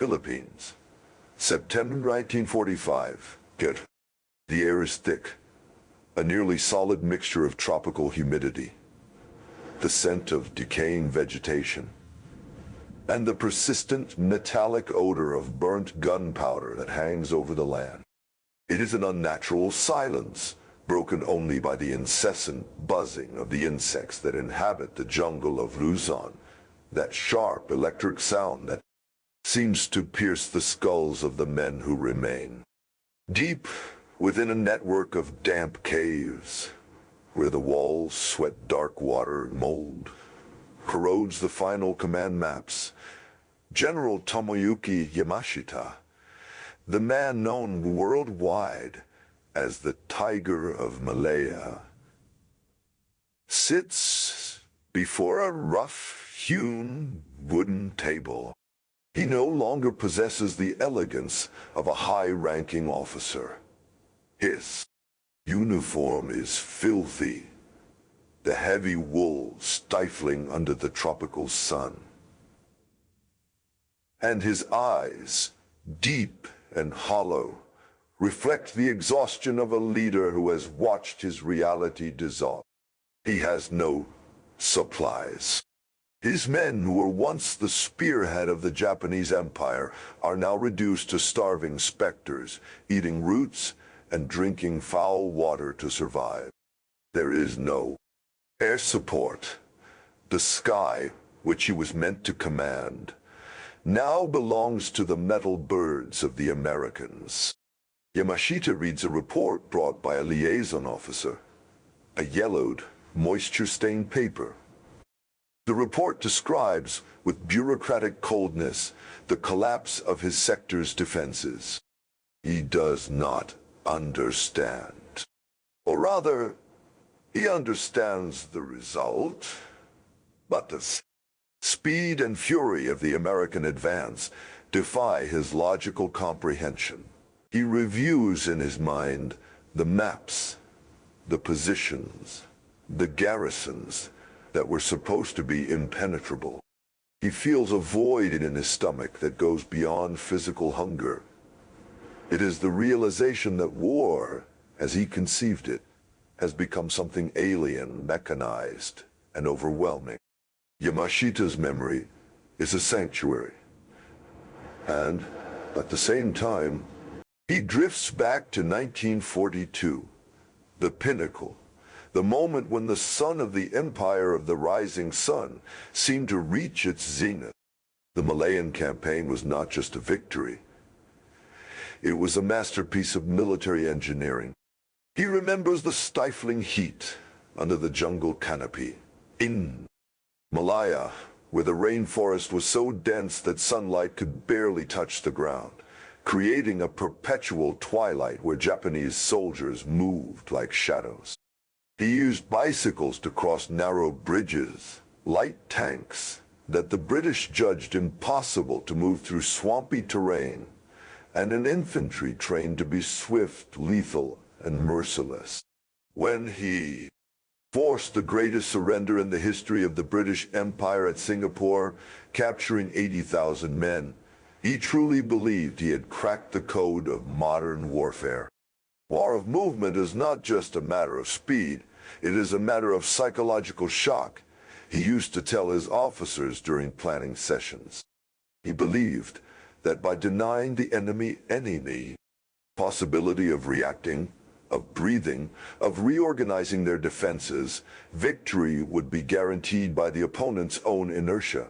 Philippines, September 1945. Good. The air is thick, a nearly solid mixture of tropical humidity, the scent of decaying vegetation, and the persistent metallic odor of burnt gunpowder that hangs over the land. It is an unnatural silence, broken only by the incessant buzzing of the insects that inhabit the jungle of Luzon, that sharp electric sound that seems to pierce the skulls of the men who remain. Deep within a network of damp caves, where the walls sweat dark water and mold, corrodes the final command maps, General Tomoyuki Yamashita, the man known worldwide as the Tiger of Malaya, sits before a rough-hewn wooden table. He no longer possesses the elegance of a high-ranking officer. His uniform is filthy, the heavy wool stifling under the tropical sun. And his eyes, deep and hollow, reflect the exhaustion of a leader who has watched his reality dissolve. He has no supplies. His men, who were once the spearhead of the Japanese Empire, are now reduced to starving specters, eating roots and drinking foul water to survive. There is no air support. The sky, which he was meant to command, now belongs to the metal birds of the Americans. Yamashita reads a report brought by a liaison officer, a yellowed, moisture-stained paper. The report describes, with bureaucratic coldness, the collapse of his sector's defenses. He does not understand. Or rather, he understands the result, but the speed and fury of the American advance defy his logical comprehension. He reviews in his mind the maps, the positions, the garrisons that were supposed to be impenetrable. He feels a void in his stomach that goes beyond physical hunger. It is the realization that war, as he conceived it, has become something alien, mechanized, and overwhelming. Yamashita's memory is a sanctuary. And, at the same time, he drifts back to 1942, the pinnacle, the moment when the sun of the empire of the rising sun seemed to reach its zenith. The Malayan campaign was not just a victory. It was a masterpiece of military engineering. He remembers the stifling heat under the jungle canopy. In Malaya, where the rainforest was so dense that sunlight could barely touch the ground, creating a perpetual twilight where Japanese soldiers moved like shadows. He used bicycles to cross narrow bridges, light tanks that the British judged impossible to move through swampy terrain, and an infantry trained to be swift, lethal, and merciless. When he forced the greatest surrender in the history of the British Empire at Singapore, capturing 80,000 men, he truly believed he had cracked the code of modern warfare. War of movement is not just a matter of speed, it is a matter of psychological shock, he used to tell his officers during planning sessions. He believed that by denying the enemy any possibility of reacting, of breathing, of reorganizing their defenses, victory would be guaranteed by the opponent's own inertia.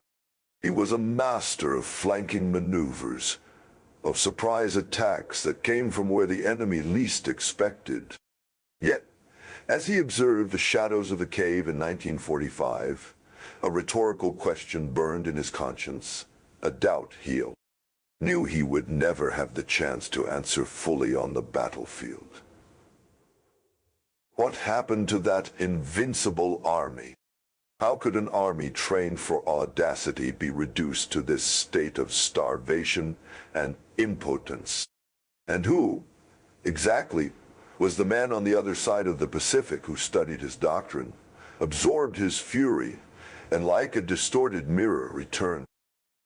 He was a master of flanking maneuvers, of surprise attacks that came from where the enemy least expected. Yet, as he observed the shadows of the cave in 1945, a rhetorical question burned in his conscience, a doubt healed. Knew he would never have the chance to answer fully on the battlefield. What happened to that invincible army? How could an army trained for audacity be reduced to this state of starvation and impotence? And who, exactly, was the man on the other side of the Pacific who studied his doctrine, absorbed his fury, and like a distorted mirror returned?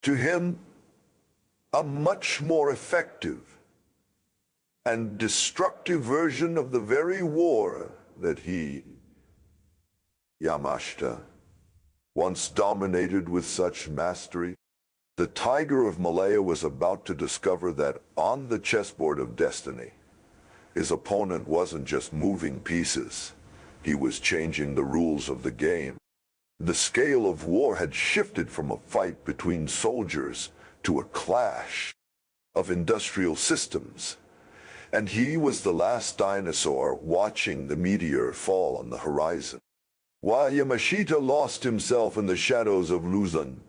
To him, a much more effective and destructive version of the very war that he, Yamashita, once dominated with such mastery. The Tiger of Malaya was about to discover that on the chessboard of destiny, his opponent wasn't just moving pieces, he was changing the rules of the game. The scale of war had shifted from a fight between soldiers to a clash of industrial systems, and he was the last dinosaur watching the meteor fall on the horizon. While Yamashita lost himself in the shadows of Luzon,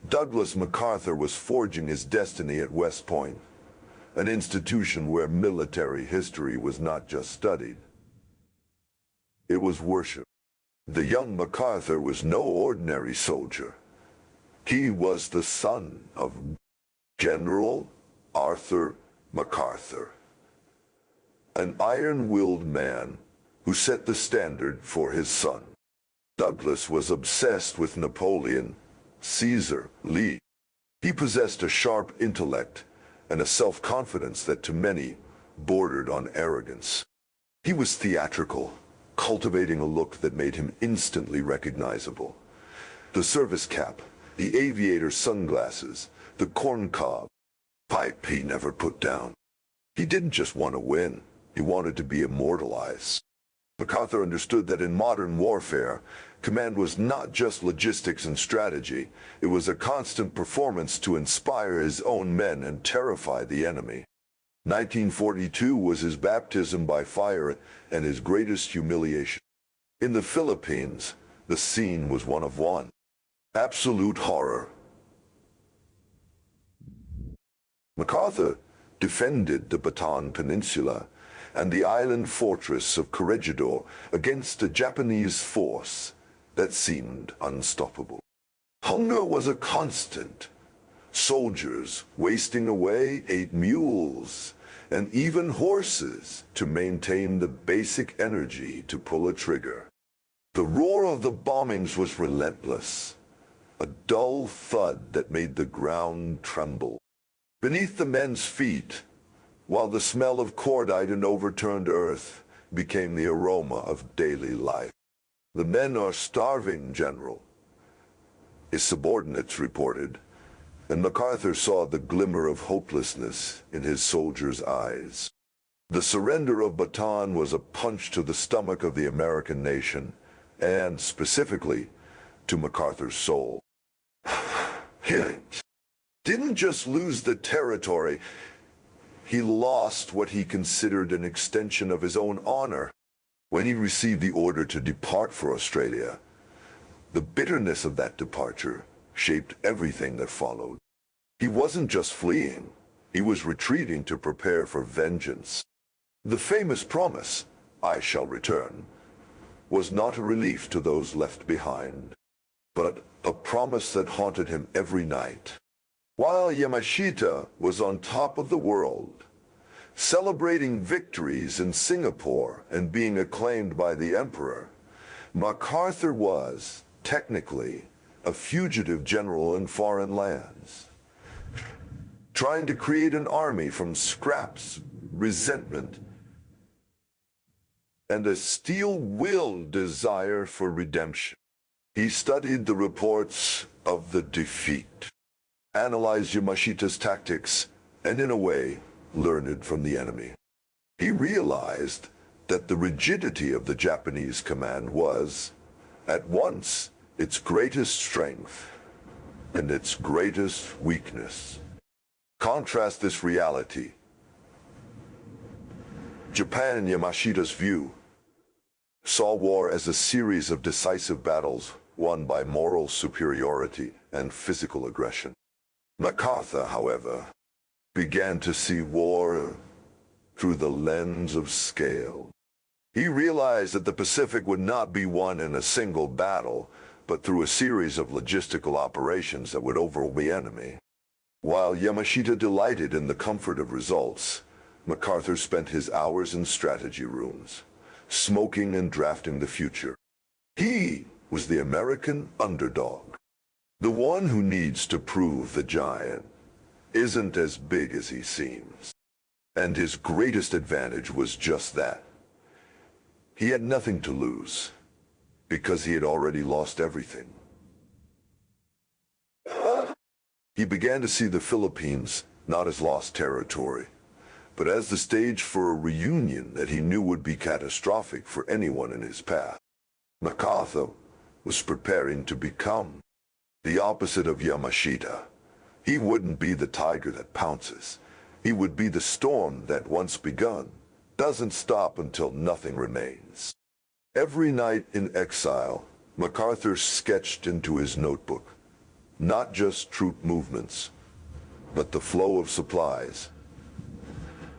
Douglas MacArthur was forging his destiny at West Point, an institution where military history was not just studied, it was worshipped. The young MacArthur was no ordinary soldier. He was the son of General Arthur MacArthur, an iron-willed man who set the standard for his son. Douglas was obsessed with Napoleon, Caesar, Lee. He possessed a sharp intellect and a self-confidence that to many bordered on arrogance. He was theatrical, cultivating a look that made him instantly recognizable. The service cap, the aviator sunglasses, the corncob pipe he never put down. He didn't just want to win, he wanted to be immortalized. MacArthur understood that in modern warfare, command was not just logistics and strategy, it was a constant performance to inspire his own men and terrify the enemy. 1942 was his baptism by fire and his greatest humiliation. In the Philippines, the scene was one of absolute horror. MacArthur defended the Bataan Peninsula and the island fortress of Corregidor against a Japanese force that seemed unstoppable. Hunger was a constant. Soldiers wasting away ate mules and even horses to maintain the basic energy to pull a trigger. The roar of the bombings was relentless, a dull thud that made the ground tremble. Beneath the men's feet, while the smell of cordite and overturned earth became the aroma of daily life. "The men are starving, General," his subordinates reported, and MacArthur saw the glimmer of hopelessness in his soldiers' eyes. The surrender of Bataan was a punch to the stomach of the American nation, and specifically to MacArthur's soul. He didn't just lose the territory, he lost what he considered an extension of his own honor. When he received the order to depart for Australia, the bitterness of that departure shaped everything that followed. He wasn't just fleeing, he was retreating to prepare for vengeance. The famous promise, "I shall return," was not a relief to those left behind, but a promise that haunted him every night. While Yamashita was on top of the world, celebrating victories in Singapore and being acclaimed by the emperor, MacArthur was, technically, a fugitive general in foreign lands, trying to create an army from scraps, resentment, and a steel-willed desire for redemption. He studied the reports of the defeat, analyzed Yamashita's tactics, and in a way, learned from the enemy. He realized that the rigidity of the Japanese command was, at once, its greatest strength and its greatest weakness. Contrast this reality. Japan, Yamashita's view, saw war as a series of decisive battles won by moral superiority and physical aggression. MacArthur, however, began to see war through the lens of scale. He realized that the Pacific would not be won in a single battle, but through a series of logistical operations that would overwhelm the enemy. While Yamashita delighted in the comfort of results, MacArthur spent his hours in strategy rooms, smoking and drafting the future. He was the American underdog, the one who needs to prove the giant isn't as big as he seems. And his greatest advantage was just that. He had nothing to lose, because he had already lost everything. He began to see the Philippines not as lost territory, but as the stage for a reunion that he knew would be catastrophic for anyone in his path. MacArthur was preparing to become the opposite of Yamashita. He wouldn't be the tiger that pounces. He would be the storm that, once begun, doesn't stop until nothing remains. Every night in exile, MacArthur sketched into his notebook not just troop movements, but the flow of supplies,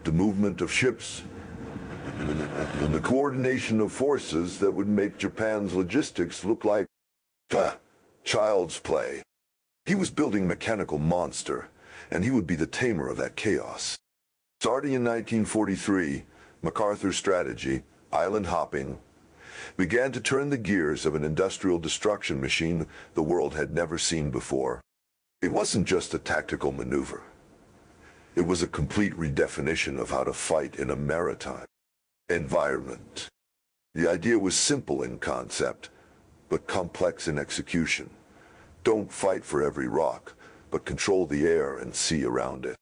the movement of ships, and the coordination of forces that would make Japan's logistics look like child's play. He was building a mechanical monster, and he would be the tamer of that chaos. Starting in 1943, MacArthur's strategy, island hopping, began to turn the gears of an industrial destruction machine the world had never seen before. It wasn't just a tactical maneuver. It was a complete redefinition of how to fight in a maritime environment. The idea was simple in concept, but complex in execution. Don't fight for every rock, but control the air and sea around it.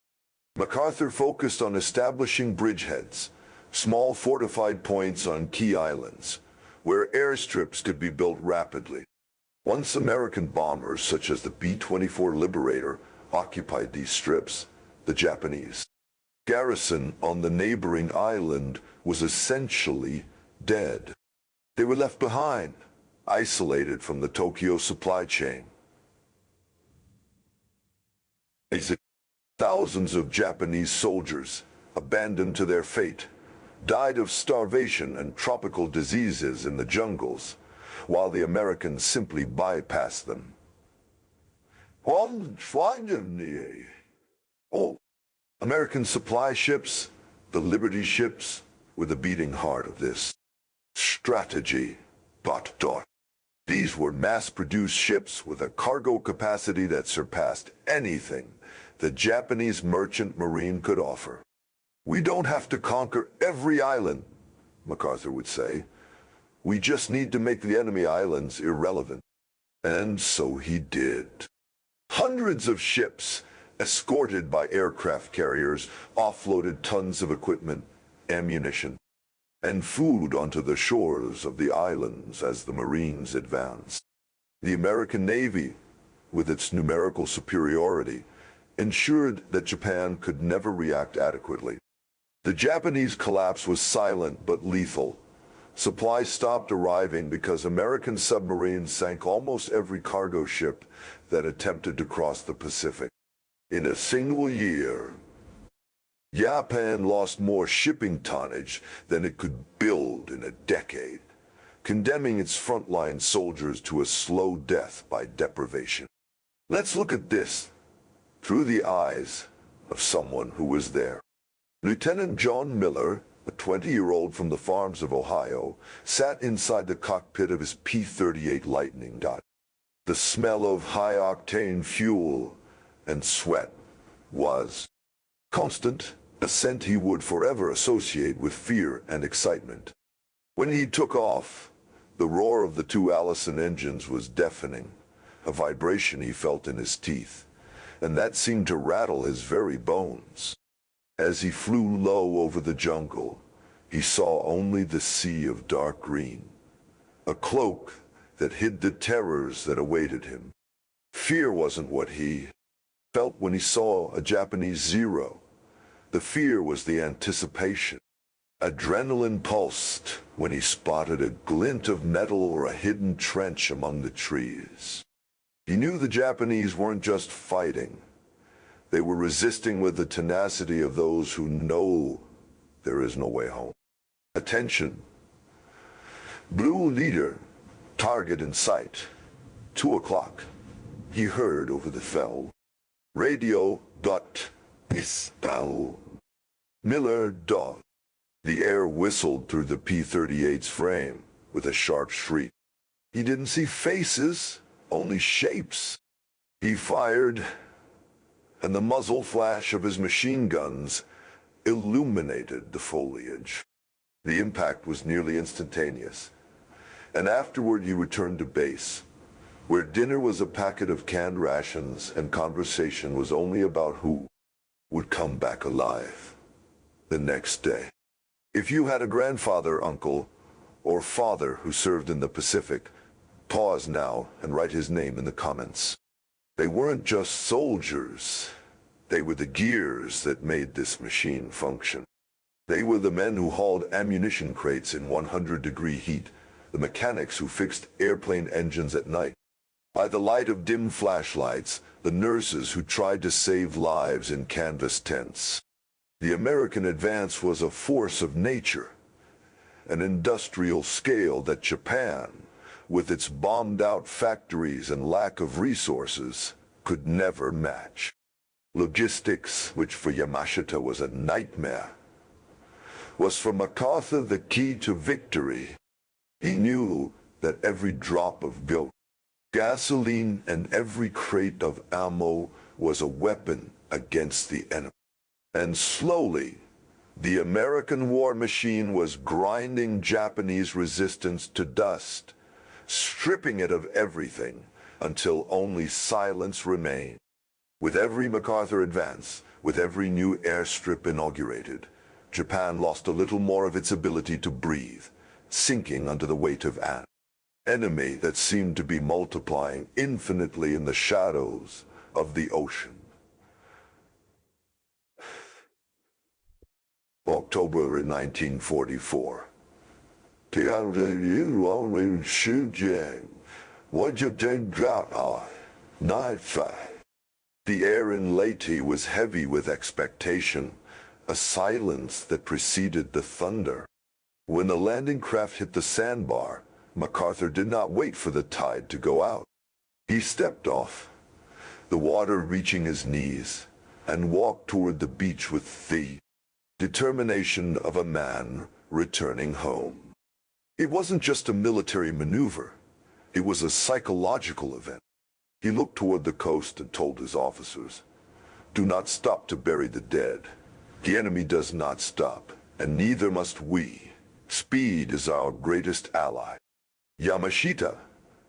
MacArthur focused on establishing bridgeheads, small fortified points on key islands, where airstrips could be built rapidly. Once American bombers such as the B-24 Liberator occupied these strips, the Japanese garrison on the neighboring island was essentially dead. They were left behind, isolated from the Tokyo supply chain. Thousands of Japanese soldiers, abandoned to their fate, died of starvation and tropical diseases in the jungles, while the Americans simply bypassed them. American supply ships, the Liberty ships, were the beating heart of this strategy. These were mass-produced ships with a cargo capacity that surpassed anything the Japanese merchant marine could offer. We don't have to conquer every island, MacArthur would say. We just need to make the enemy islands irrelevant. And so he did. Hundreds of ships, escorted by aircraft carriers, offloaded tons of equipment, ammunition, and food onto the shores of the islands as the Marines advanced. The American Navy, with its numerical superiority, ensured that Japan could never react adequately. The Japanese collapse was silent but lethal. Supplies stopped arriving because American submarines sank almost every cargo ship that attempted to cross the Pacific. In a single year, Japan lost more shipping tonnage than it could build in a decade, condemning its frontline soldiers to a slow death by deprivation. Let's look at this through the eyes of someone who was there. Lieutenant John Miller, a 20-year-old from the farms of Ohio, sat inside the cockpit of his P-38 Lightning. The smell of high-octane fuel and sweat was constant, a scent he would forever associate with fear and excitement. When he took off, the roar of the two Allison engines was deafening, a vibration he felt in his teeth, and that seemed to rattle his very bones. As he flew low over the jungle, he saw only the sea of dark green, a cloak that hid the terrors that awaited him. Fear wasn't what he felt when he saw a Japanese Zero. The fear was the anticipation. Adrenaline pulsed when he spotted a glint of metal or a hidden trench among the trees. He knew the Japanese weren't just fighting. They were resisting with the tenacity of those who know there is no way home. Attention. Blue leader, target in sight. 2 o'clock. He heard over the fell. Radio. Pistol. Miller. Dog. The air whistled through the P-38's frame with a sharp shriek. He didn't see faces, only shapes. He fired. and the muzzle flash of his machine guns illuminated the foliage. The impact was nearly instantaneous, and afterward he returned to base, where dinner was a packet of canned rations and conversation was only about who would come back alive the next day. If you had a grandfather, uncle, or father who served in the Pacific, pause now and write his name in the comments. They weren't just soldiers. They were the gears that made this machine function. They were the men who hauled ammunition crates in 100-degree heat, the mechanics who fixed airplane engines at night. By the light of dim flashlights, the nurses who tried to save lives in canvas tents. The American advance was a force of nature, an industrial scale that Japan, with its bombed-out factories and lack of resources, could never match. Logistics, which for Yamashita was a nightmare, was for MacArthur the key to victory. He knew that every drop of milk, gasoline, and every crate of ammo was a weapon against the enemy. And slowly, the American war machine was grinding Japanese resistance to dust, stripping it of everything until only silence remained. With every MacArthur advance, with every new airstrip inaugurated, Japan lost a little more of its ability to breathe, sinking under the weight of an enemy that seemed to be multiplying infinitely in the shadows of the ocean. October in 1944. You always shoot Jang. What you take drop on? Night fight. The air in Leyte was heavy with expectation, a silence that preceded the thunder. When the landing craft hit the sandbar, MacArthur did not wait for the tide to go out. He stepped off, the water reaching his knees, and walked toward the beach with the determination of a man returning home. It wasn't just a military maneuver. It was a psychological event. He looked toward the coast and told his officers, "Do not stop to bury the dead. The enemy does not stop, and neither must we. Speed is our greatest ally." Yamashita,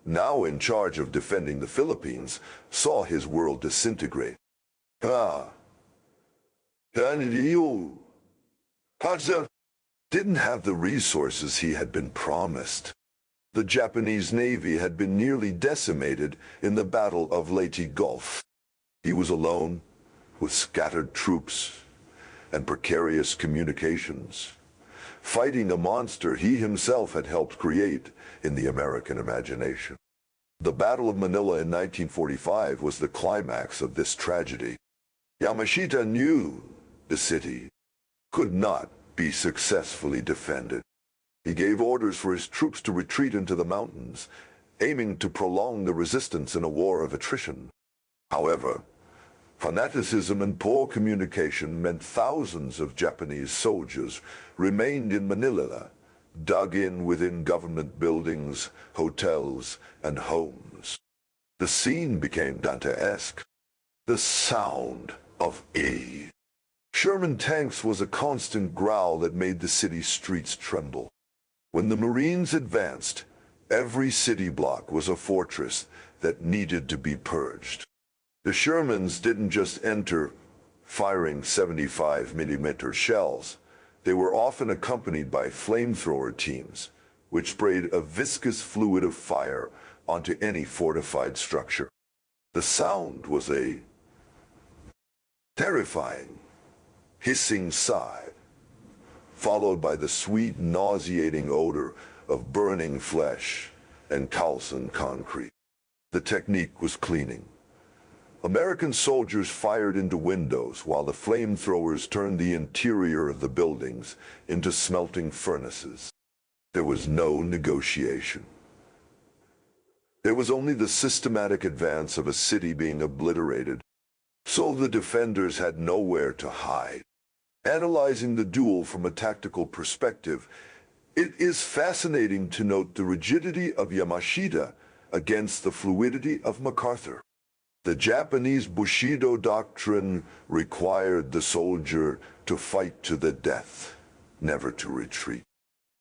now in charge of defending the Philippines, saw his world disintegrate. Didn't have the resources he had been promised. The Japanese Navy had been nearly decimated in the Battle of Leyte Gulf. He was alone, with scattered troops and precarious communications, fighting a monster he himself had helped create in the American imagination. The Battle of Manila in 1945 was the climax of this tragedy. Yamashita knew the city could not be successfully defended. He gave orders for his troops to retreat into the mountains, aiming to prolong the resistance in a war of attrition. However, fanaticism and poor communication meant thousands of Japanese soldiers remained in Manila, dug in within government buildings, hotels, and homes. The scene became Dantesque. The sound of Sherman tanks was a constant growl that made the city streets tremble. When the Marines advanced, every city block was a fortress that needed to be purged. The Shermans didn't just enter firing 75mm shells. They were often accompanied by flamethrower teams, which sprayed a viscous fluid of fire onto any fortified structure. The sound was a terrifying, hissing sigh, followed by the sweet, nauseating odor of burning flesh and calcined concrete. The technique was cleaning. American soldiers fired into windows while the flamethrowers turned the interior of the buildings into smelting furnaces. There was no negotiation. There was only the systematic advance of a city being obliterated, so the defenders had nowhere to hide. Analyzing the duel from a tactical perspective, it is fascinating to note the rigidity of Yamashita against the fluidity of MacArthur. The Japanese Bushido doctrine required the soldier to fight to the death, never to retreat.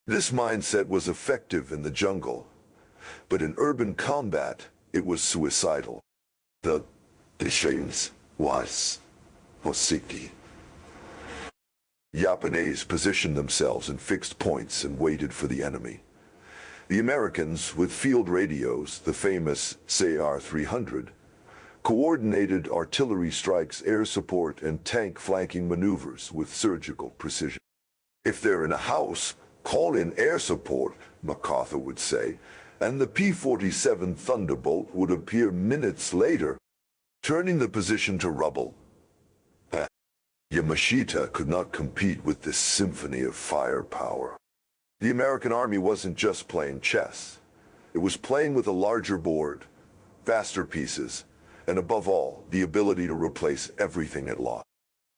This mindset was effective in the jungle, but in urban combat, it was suicidal. The defense was safety. Japanese positioned themselves in fixed points and waited for the enemy. The Americans, with field radios, the famous CR-300, coordinated artillery strikes, air support, and tank flanking maneuvers with surgical precision. If they're in a house, call in air support, MacArthur would say, and the P-47 Thunderbolt would appear minutes later, turning the position to rubble. Yamashita could not compete with this symphony of firepower. The American army wasn't just playing chess. It was playing with a larger board, faster pieces, and above all, the ability to replace everything it lost.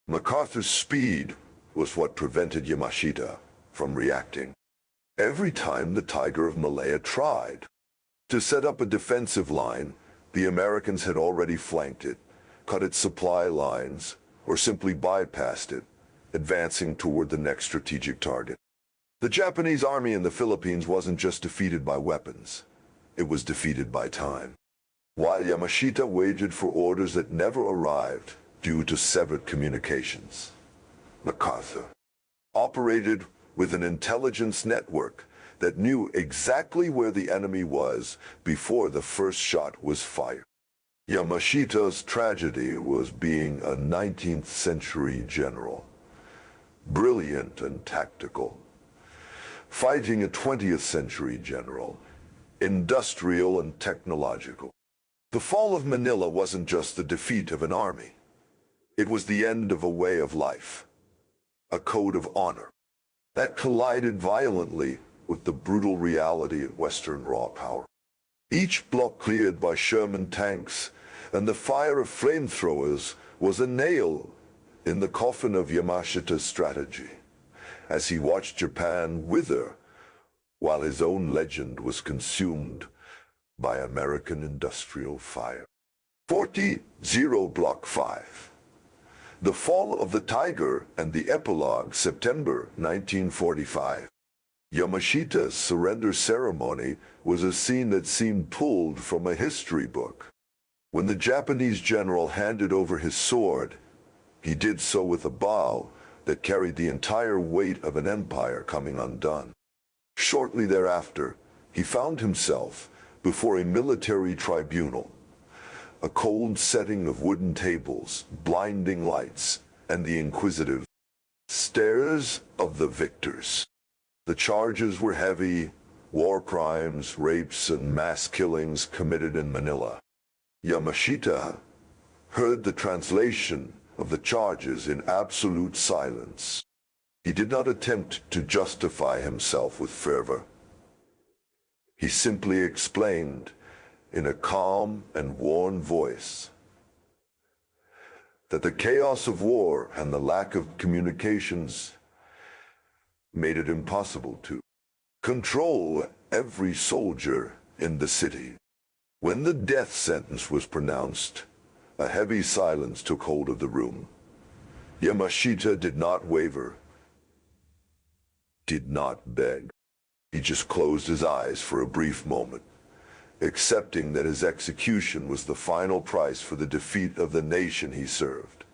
MacArthur's speed was what prevented Yamashita from reacting. Every time the Tiger of Malaya tried to set up a defensive line, the Americans had already flanked it, cut its supply lines, or simply bypassed it, advancing toward the next strategic target. The Japanese army in the Philippines wasn't just defeated by weapons, it was defeated by time. While Yamashita waited for orders that never arrived due to severed communications, MacArthur operated with an intelligence network that knew exactly where the enemy was before the first shot was fired. Yamashita's tragedy was being a 19th century general, brilliant and tactical, fighting a 20th century general, industrial and technological. The fall of Manila wasn't just the defeat of an army. It was the end of a way of life, a code of honor, that collided violently with the brutal reality of Western raw power. Each block cleared by Sherman tanks and the fire of flamethrowers was a nail in the coffin of Yamashita's strategy, as he watched Japan wither while his own legend was consumed by American industrial fire. 40-0 Block 5. The Fall of the Tiger and the Epilogue, September 1945. Yamashita's surrender ceremony was a scene that seemed pulled from a history book. When the Japanese general handed over his sword, he did so with a bow that carried the entire weight of an empire coming undone. Shortly thereafter, he found himself before a military tribunal, a cold setting of wooden tables, blinding lights, and the inquisitive stares of the victors. The charges were heavy: war crimes, rapes, and mass killings committed in Manila. Yamashita heard the translation of the charges in absolute silence. He did not attempt to justify himself with fervor. He simply explained in a calm and worn voice that the chaos of war and the lack of communications made it impossible to control every soldier in the city. When the death sentence was pronounced, a heavy silence took hold of the room. Yamashita did not waver, did not beg. He just closed his eyes for a brief moment, accepting that his execution was the final price for the defeat of the nation he served,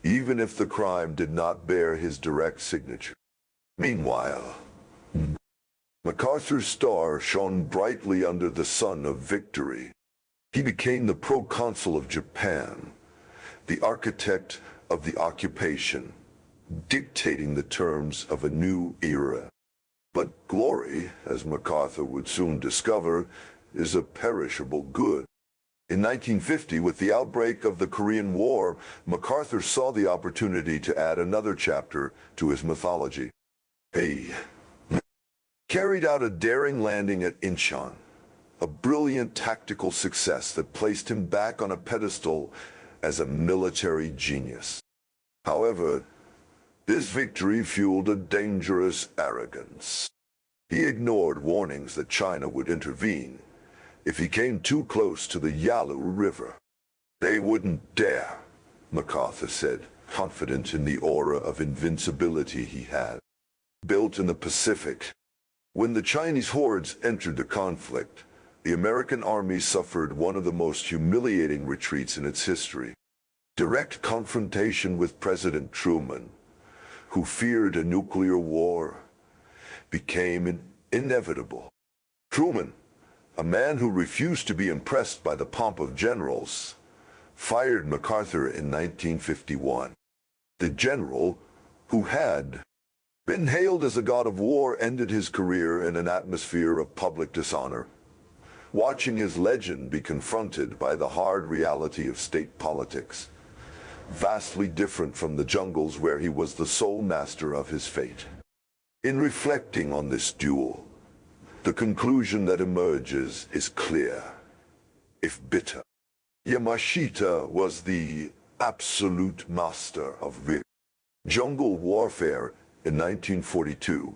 even if the crime did not bear his direct signature. Meanwhile, MacArthur's star shone brightly under the sun of victory. He became the proconsul of Japan, the architect of the occupation, dictating the terms of a new era. But glory, as MacArthur would soon discover, is a perishable good. In 1950, with the outbreak of the Korean War, MacArthur saw the opportunity to add another chapter to his mythology. He carried out a daring landing at Incheon, a brilliant tactical success that placed him back on a pedestal as a military genius. However, this victory fueled a dangerous arrogance. He ignored warnings that China would intervene if he came too close to the Yalu River. They wouldn't dare, MacArthur said, confident in the aura of invincibility he had. Built in the Pacific. When the Chinese hordes entered the conflict, the American army suffered one of the most humiliating retreats in its history. Direct confrontation with President Truman, who feared a nuclear war, became inevitable. Truman, a man who refused to be impressed by the pomp of generals, fired MacArthur in 1951. The general, who had been hailed as a god of war, ended his career in an atmosphere of public dishonor, watching his legend be confronted by the hard reality of state politics, vastly different from the jungles where he was the sole master of his fate. In reflecting on this duel, the conclusion that emerges is clear, if bitter. Yamashita was the absolute master of jungle warfare in 1942.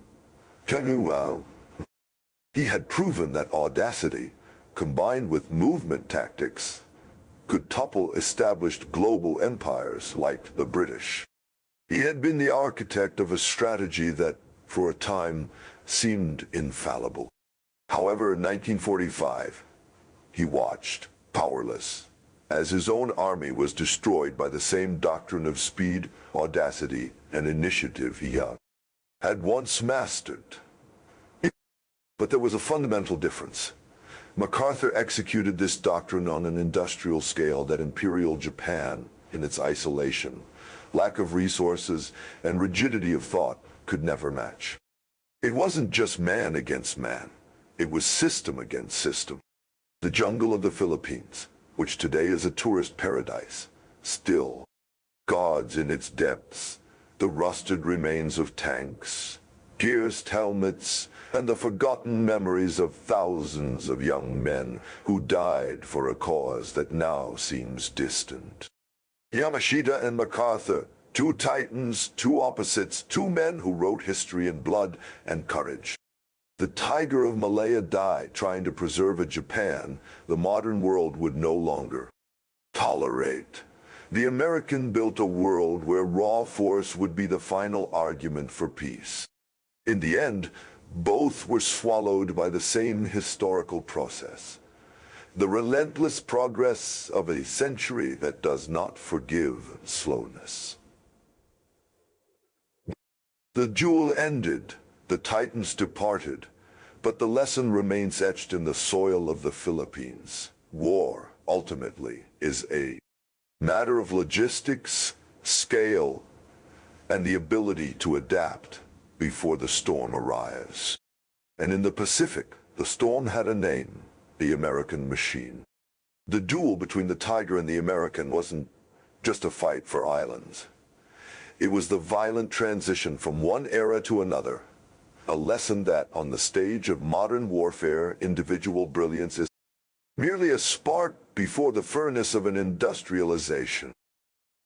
He had proven that audacity, combined with movement tactics, could topple established global empires like the British. He had been the architect of a strategy that, for a time, seemed infallible. However, in 1945, he watched, powerless, as his own army was destroyed by the same doctrine of speed, audacity, and initiative he had once mastered. But there was a fundamental difference. MacArthur executed this doctrine on an industrial scale that Imperial Japan, in its isolation, lack of resources, and rigidity of thought, could never match. It wasn't just man against man. It was system against system. The jungle of the Philippines, which today is a tourist paradise, still guards in its depths the rusted remains of tanks, pierced helmets, and the forgotten memories of thousands of young men who died for a cause that now seems distant. Yamashita and MacArthur, two titans, two opposites, two men who wrote history in blood and courage. The tiger of Malaya died trying to preserve a Japan the modern world would no longer tolerate. The American built a world where raw force would be the final argument for peace. In the end, both were swallowed by the same historical process. The relentless progress of a century that does not forgive slowness. The duel ended. The Titans departed, but the lesson remains etched in the soil of the Philippines. War, ultimately, is a matter of logistics, scale, and the ability to adapt before the storm arrives. And in the Pacific, the storm had a name, the American machine. The duel between the Tiger and the American wasn't just a fight for islands. It was the violent transition from one era to another, a lesson that, on the stage of modern warfare, individual brilliance is merely a spark before the furnace of an industrialization.